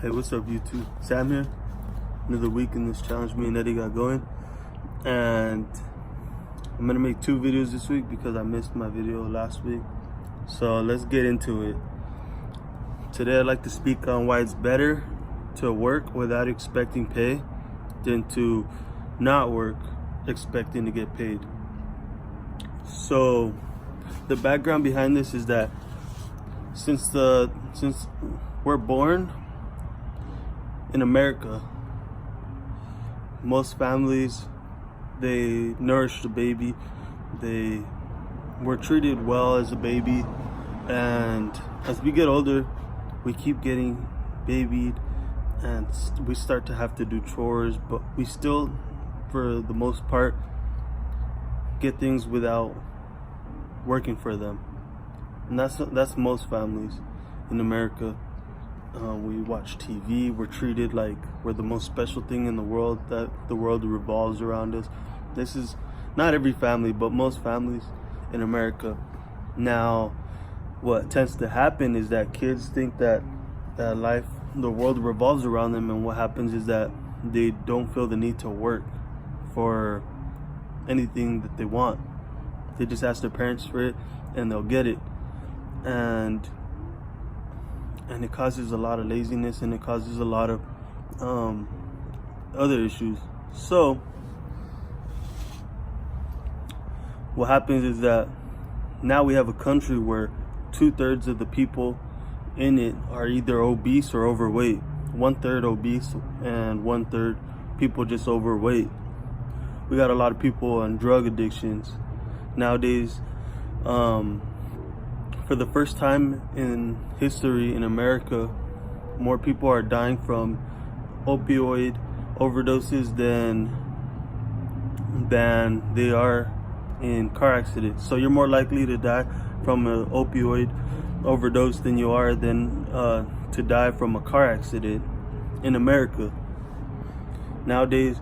Hey, what's up YouTube? Sam here. Another week in this challenge me and Eddie got going. And I'm gonna make 2 videos this week because I missed my video last week. So let's get into it. Today I'd like to speak on why it's better to work without expecting pay than to not work expecting to get paid. So the background behind this is that since we're born in America, most families, they nourish the baby, they were treated well as a baby, and as we get older we keep getting babied and we start to have to do chores, but we still for the most part get things without working for them. And that's most families in America. We watch TV, we're treated like we're the most special thing in the world, that the world revolves around us. This is not every family, but most families in America. Now, what tends to happen is that kids think that the world revolves around them, and what happens is that they don't feel the need to work for anything that they want. They just ask their parents for it and they'll get it. And it causes a lot of laziness, and it causes a lot of other issues. So what happens is that now we have a country where 2/3 of the people in it are either obese or overweight. 1/3 obese and 1/3 people just overweight. We got a lot of people on drug addictions nowadays. For the first time in history in America, more people are dying from opioid overdoses than they are in car accidents. So you're more likely to die from an opioid overdose than you are to die from a car accident in America. Nowadays,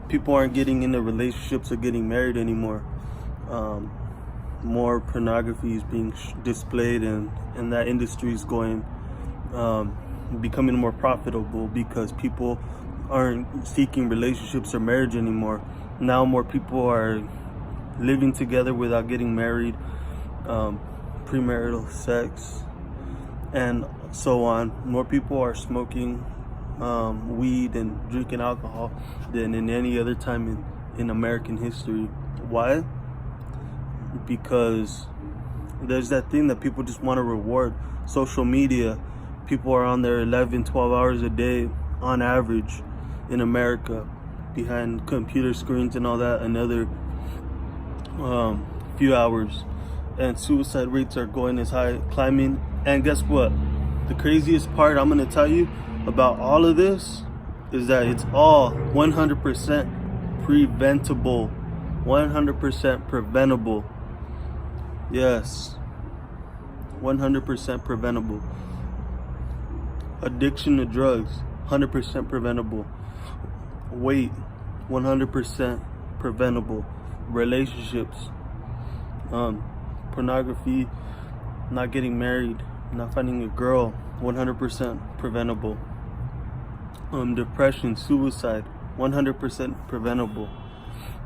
people aren't getting into relationships or getting married anymore. More pornography is being displayed, and that industry is becoming more profitable because people aren't seeking relationships or marriage anymore. Now more people are living together without getting married, premarital sex, and so on. More people are smoking weed and drinking alcohol than in any other time in American history. Why? Because there's that thing that people just want to reward. Social media, people are on there 11-12 hours a day on average in America behind computer screens and all that, another few hours, and suicide rates are going as high, climbing. And guess what? The craziest part I'm going to tell you about all of this is that it's all 100% preventable. 100% preventable. Yes, 100% preventable. Addiction to drugs, 100% preventable. Weight, 100% preventable. Relationships, pornography, not getting married, not finding a girl, 100% preventable. Depression, suicide, 100% preventable.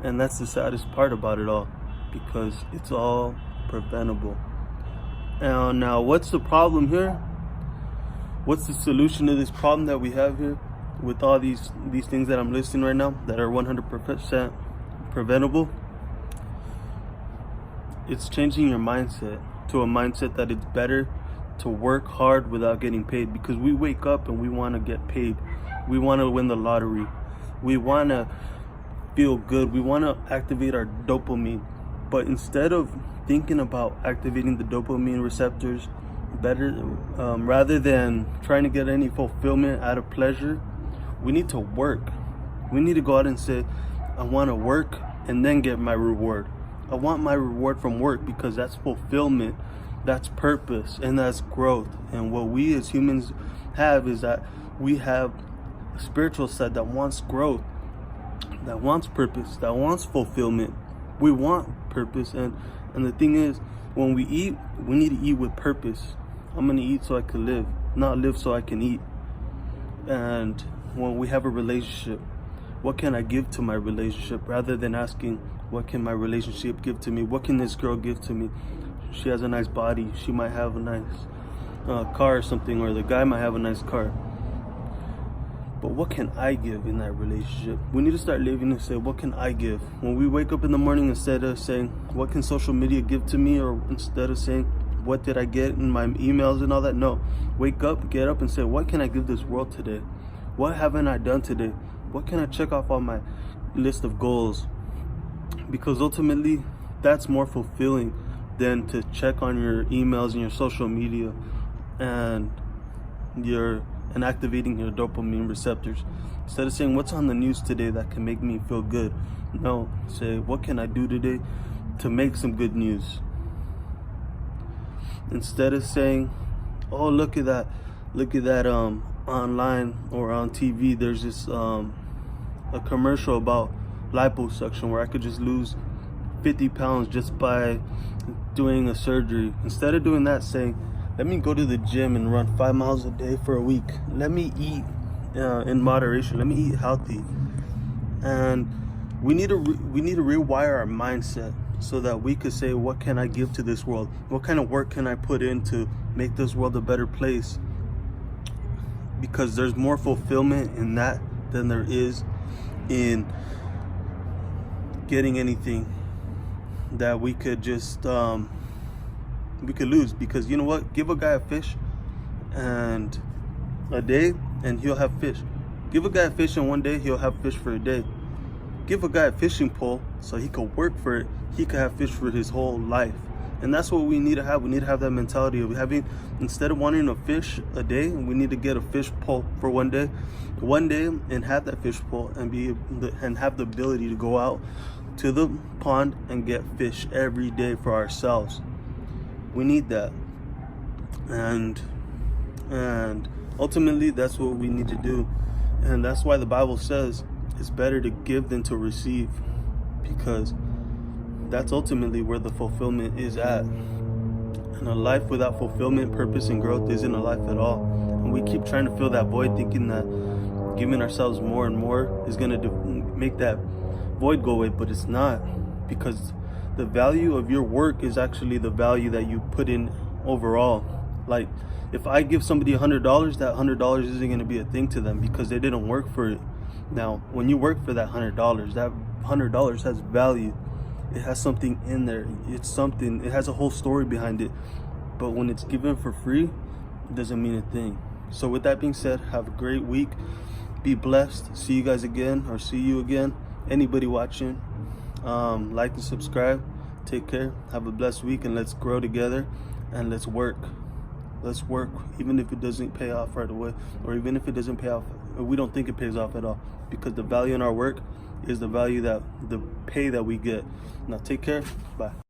And that's the saddest part about it all, because it's all preventable. And now what's the problem here? What's the solution to this problem that we have here with all these things that I'm listing right now that are 100% preventable? It's changing your mindset to a mindset that it's better to work hard without getting paid, because we wake up and we want to get paid. We want to win the lottery. We want to feel good. We want to activate our dopamine. But instead of thinking about activating the dopamine receptors rather than trying to get any fulfillment out of pleasure, we need to work. We need to go out and say, I want to work and then get my reward. I want my reward from work, because that's fulfillment, that's purpose, and that's growth. And what we as humans have is that we have a spiritual side that wants growth, that wants purpose, that wants fulfillment. We want purpose, and the thing is, when we eat, we need to eat with purpose. I'm gonna eat so I can live, not live so I can eat. And when we have a relationship, what can I give to my relationship, rather than asking, what can my relationship give to me? What can this girl give to me? She has a nice body. She might have a nice car or something, or the guy might have a nice car. But what can I give in that relationship? We need to start living and say, what can I give? When we wake up in the morning, instead of saying, what can social media give to me? Or instead of saying, what did I get in my emails and all that? No, wake up, get up and say, what can I give this world today? What haven't I done today? What can I check off on my list of goals? Because ultimately, that's more fulfilling than to check on your emails and your social media and activating your dopamine receptors. Instead of saying, what's on the news today that can make me feel good? No, say, what can I do today to make some good news? Instead of saying, oh, look at that online or on TV, there's this a commercial about liposuction where I could just lose 50 pounds just by doing a surgery. Instead of doing that, saying, let me go to the gym and run 5 miles a day for a week. Let me eat in moderation. Let me eat healthy. And we need to rewire our mindset so that we could say, what can I give to this world? What kind of work can I put in to make this world a better place? Because there's more fulfillment in that than there is in getting anything that we could just we could lose. Because you know what, give a guy a fish and a day and he'll have fish. Give a guy a fish and one day he'll have fish for a day. Give a guy a fishing pole so he could work for it. He could have fish for his whole life. And that's what we need to have. We need to have that mentality of having, instead of wanting a fish a day, we need to get a fish pole for one day and have that fish pole and have the ability to go out to the pond and get fish every day for ourselves. We need that. And ultimately, that's what we need to do. And that's why the Bible says it's better to give than to receive, because that's ultimately where the fulfillment is at. And a life without fulfillment, purpose, and growth isn't a life at all. And we keep trying to fill that void, thinking that giving ourselves more and more is going to make that void go away, but it's not. Because the value of your work is actually the value that you put in overall. Like, if I give somebody $100, that $100 isn't going to be a thing to them because they didn't work for it. Now, when you work for that $100, that $100 has value. It has something in there. It's something. It has a whole story behind it. But when it's given for free, it doesn't mean a thing. So with that being said, have a great week. Be blessed. See you guys again, or see you again. Anybody watching, like and subscribe. Take care. Have a blessed week, and let's grow together, and let's work. Let's work, even if it doesn't pay off right away, or even if it doesn't pay off, or we don't think it pays off at all, because the value in our work is the value that the pay that we get. Now take care. Bye.